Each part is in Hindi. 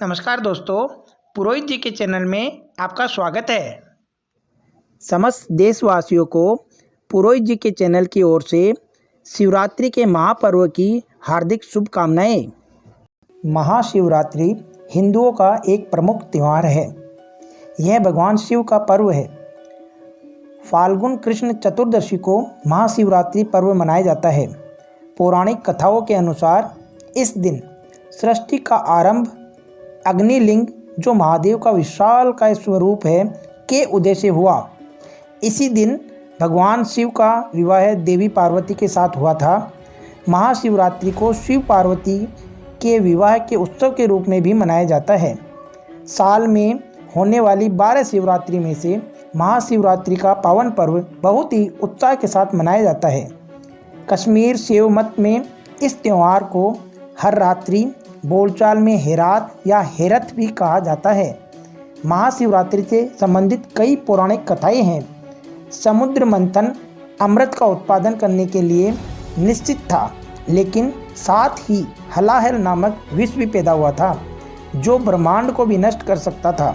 नमस्कार दोस्तों, पुरोहित जी के चैनल में आपका स्वागत है। समस्त देशवासियों को पुरोहित जी के चैनल की ओर से शिवरात्रि के महापर्व की हार्दिक शुभकामनाएं। महाशिवरात्रि हिंदुओं का एक प्रमुख त्यौहार है। यह भगवान शिव का पर्व है। फाल्गुन कृष्ण चतुर्दशी को महाशिवरात्रि पर्व मनाया जाता है। पौराणिक कथाओं के अनुसार इस दिन सृष्टि का आरंभ अग्निलिंग, जो महादेव का विशाल का स्वरूप है, के उदय से हुआ। इसी दिन भगवान शिव का विवाह देवी पार्वती के साथ हुआ था। महाशिवरात्रि को शिव पार्वती के विवाह के उत्सव के रूप में भी मनाया जाता है। साल में होने वाली 12 शिवरात्रि में से महाशिवरात्रि का पावन पर्व बहुत ही उत्साह के साथ मनाया जाता है। कश्मीर शैव मत में इस त्यौहार को हर रात्रि, बोलचाल में हेरात या हेरत भी कहा जाता है। महाशिवरात्रि से संबंधित कई पौराणिक कथाएं हैं। समुद्र मंथन अमृत का उत्पादन करने के लिए निश्चित था, लेकिन साथ ही हलाहल नामक विष भी पैदा हुआ था, जो ब्रह्मांड को भी नष्ट कर सकता था।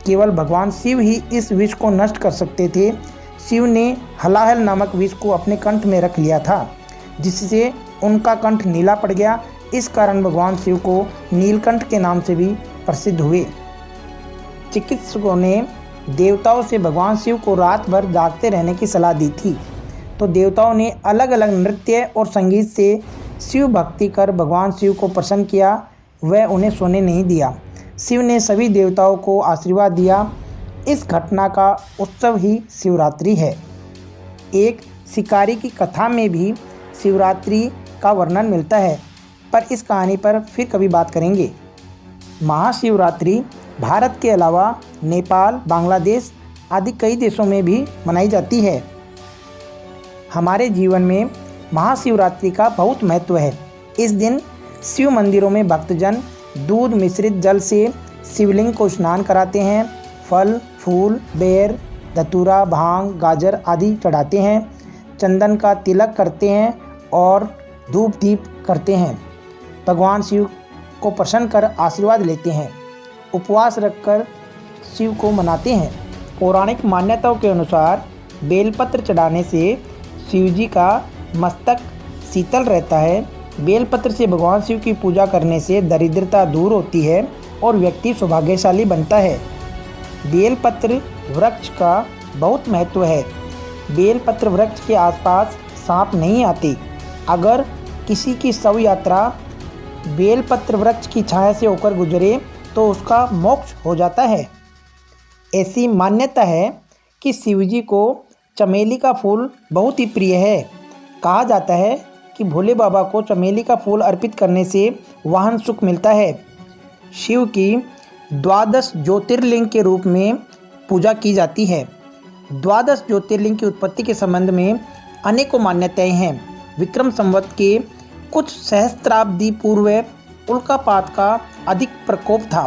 केवल भगवान शिव ही इस विष को नष्ट कर सकते थे। शिव ने हलाहल नामक विष को अपने कंठ में रख लिया था, जिससे उनका कंठ नीला पड़ गया। इस कारण भगवान शिव को नीलकंठ के नाम से भी प्रसिद्ध हुए। चिकित्सकों ने देवताओं से भगवान शिव को रात भर जागते रहने की सलाह दी थी, तो देवताओं ने अलग अलग नृत्य और संगीत से शिव भक्ति कर भगवान शिव को प्रसन्न किया। वह उन्हें सोने नहीं दिया। शिव ने सभी देवताओं को आशीर्वाद दिया। इस घटना का उत्सव ही शिवरात्रि है। एक शिकारी की कथा में भी शिवरात्रि का वर्णन मिलता है, पर इस कहानी पर फिर कभी बात करेंगे। महाशिवरात्रि भारत के अलावा नेपाल, बांग्लादेश आदि कई देशों में भी मनाई जाती है। हमारे जीवन में महाशिवरात्रि का बहुत महत्व है। इस दिन शिव मंदिरों में भक्तजन दूध मिश्रित जल से शिवलिंग को स्नान कराते हैं। फल, फूल, बेर, धतूरा, भांग, गाजर आदि चढ़ाते हैं। चंदन का तिलक करते हैं और धूप दीप करते हैं। भगवान शिव को प्रसन्न कर आशीर्वाद लेते हैं। उपवास रखकर शिव को मनाते हैं। पौराणिक मान्यताओं के अनुसार बेलपत्र चढ़ाने से शिव जी का मस्तक शीतल रहता है। बेलपत्र से भगवान शिव की पूजा करने से दरिद्रता दूर होती है और व्यक्ति सौभाग्यशाली बनता है। बेलपत्र वृक्ष का बहुत महत्व है। बेलपत्र वृक्ष के आसपास सांप नहीं आते। अगर किसी की शव यात्रा बेलपत्र वृक्ष की छाया से होकर गुजरे तो उसका मोक्ष हो जाता है। ऐसी मान्यता है कि शिवजी को चमेली का फूल बहुत ही प्रिय है। कहा जाता है कि भोले बाबा को चमेली का फूल अर्पित करने से वाहन सुख मिलता है। शिव की 12 ज्योतिर्लिंग के रूप में पूजा की जाती है। 12 ज्योतिर्लिंग की उत्पत्ति के संबंध में अनेकों मान्यताएं हैं। विक्रम संवत के कुछ सहस्त्राब्दी पूर्व उल्कापात का अधिक प्रकोप था।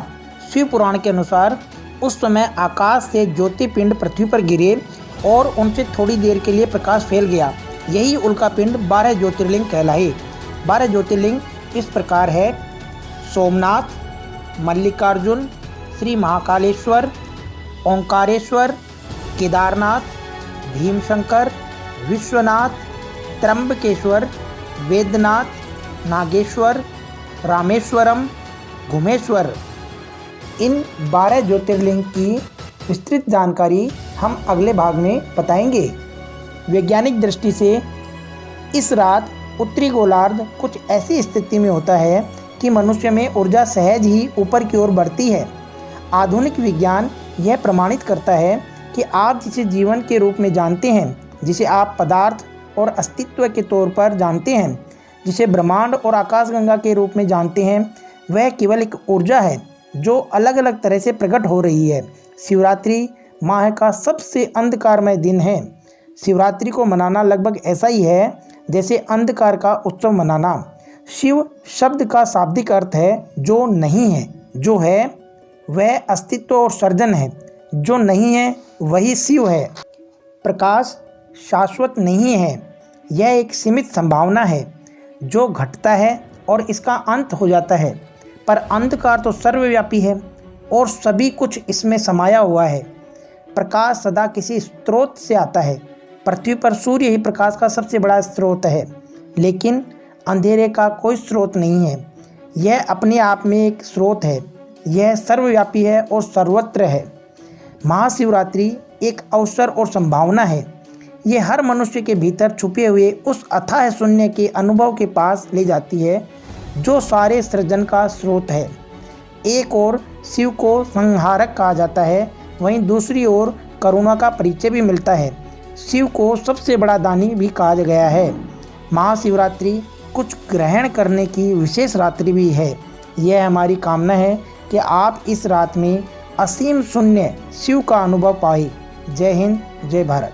शिव पुराण के अनुसार उस समय आकाश से ज्योतिपिंड पृथ्वी पर गिरे और उनसे थोड़ी देर के लिए प्रकाश फैल गया। यही उल्कापिंड 12 ज्योतिर्लिंग कहलाए। 12 ज्योतिर्लिंग इस प्रकार है: सोमनाथ, मल्लिकार्जुन, श्री महाकालेश्वर, ओंकारेश्वर, केदारनाथ, भीमशंकर, विश्वनाथ, त्र्यंबकेश्वर, वेदनाथ, नागेश्वर, रामेश्वरम, घुमेश्वर। इन 12 ज्योतिर्लिंग की विस्तृत जानकारी हम अगले भाग में बताएंगे। वैज्ञानिक दृष्टि से इस रात उत्तरी गोलार्ध कुछ ऐसी स्थिति में होता है कि मनुष्य में ऊर्जा सहज ही ऊपर की ओर बढ़ती है। आधुनिक विज्ञान यह प्रमाणित करता है कि आप जिसे जीवन के रूप में जानते हैं, जिसे आप पदार्थ और अस्तित्व के तौर पर जानते हैं, जिसे ब्रह्मांड और आकाशगंगा के रूप में जानते हैं, वह केवल एक ऊर्जा है जो अलग अलग तरह से प्रकट हो रही है। शिवरात्रि माह का सबसे अंधकारमय दिन है। शिवरात्रि को मनाना लगभग ऐसा ही है जैसे अंधकार का उत्सव मनाना। शिव शब्द का शाब्दिक अर्थ है जो नहीं है। जो है वह अस्तित्व और सर्जन है। जो नहीं है वही शिव है। प्रकाश शाश्वत नहीं है, यह एक सीमित संभावना है जो घटता है और इसका अंत हो जाता है। पर अंधकार तो सर्वव्यापी है और सभी कुछ इसमें समाया हुआ है। प्रकाश सदा किसी स्रोत से आता है। पृथ्वी पर सूर्य ही प्रकाश का सबसे बड़ा स्रोत है, लेकिन अंधेरे का कोई स्रोत नहीं है। यह अपने आप में एक स्रोत है। यह सर्वव्यापी है और सर्वत्र है। महाशिवरात्रि एक अवसर और संभावना है। ये हर मनुष्य के भीतर छुपे हुए उस अथाह शून्य के अनुभव के पास ले जाती है जो सारे सृजन का स्रोत है। एक ओर शिव को संहारक कहा जाता है, वहीं दूसरी ओर करुणा का परिचय भी मिलता है। शिव को सबसे बड़ा दानी भी कहा गया है। महाशिवरात्रि कुछ ग्रहण करने की विशेष रात्रि भी है। यह हमारी कामना है कि आप इस रात में असीम शून्य शिव का अनुभव पाए। जय हिंद, जय भारत।